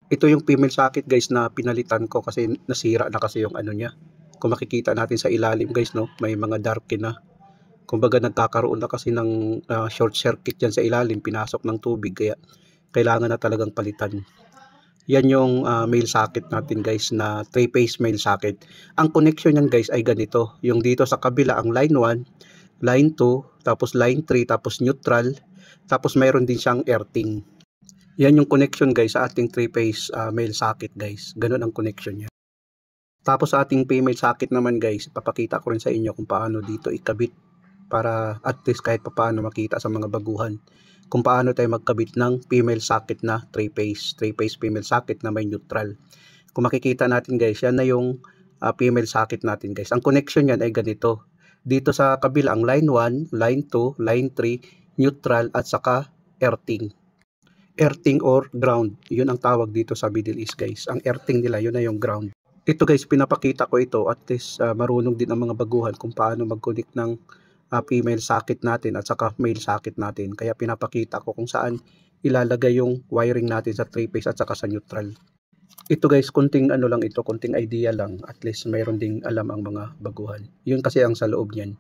Ito yung female socket guys na pinalitan ko kasi nasira na kasi yung ano niya. Kung makikita natin sa ilalim guys, no, may mga darken na. Kumbaga nagkakaroon na kasi ng short circuit dyan sa ilalim, pinasok ng tubig, kaya kailangan na talagang palitan. Yan yung male socket natin guys, na 3-phase male socket. Ang connection yan guys ay ganito. Yung dito sa kabila ang line 1, line 2, tapos line 3, tapos neutral, tapos mayroon din siyang earthing. Yan yung connection guys sa ating 3-phase male socket guys. Ganun ang connection niya. Tapos sa ating female socket naman guys, papakita ko rin sa inyo kung paano dito ikabit para at least kahit paano makita sa mga baguhan kung paano tayo magkabit ng female socket na 3-phase female socket na may neutral. Kung makikita natin guys, yan na yung female socket natin guys. Ang connection yan ay ganito. Dito sa kabila ang line 1, line 2, line 3, neutral at saka earthing. Earthing or ground, yun ang tawag dito sa Middle East guys. Ang earthing nila, yun na yung ground. Ito guys, pinapakita ko ito at least marunong din ang mga baguhan kung paano mag-connect ng female socket natin at saka male socket natin. Kaya pinapakita ko kung saan ilalagay yung wiring natin sa 3-phase at saka sa neutral. Ito guys, kunting ano lang ito, kunting idea lang. At least mayroon ding alam ang mga baguhan. Yun kasi ang sa loob niyan.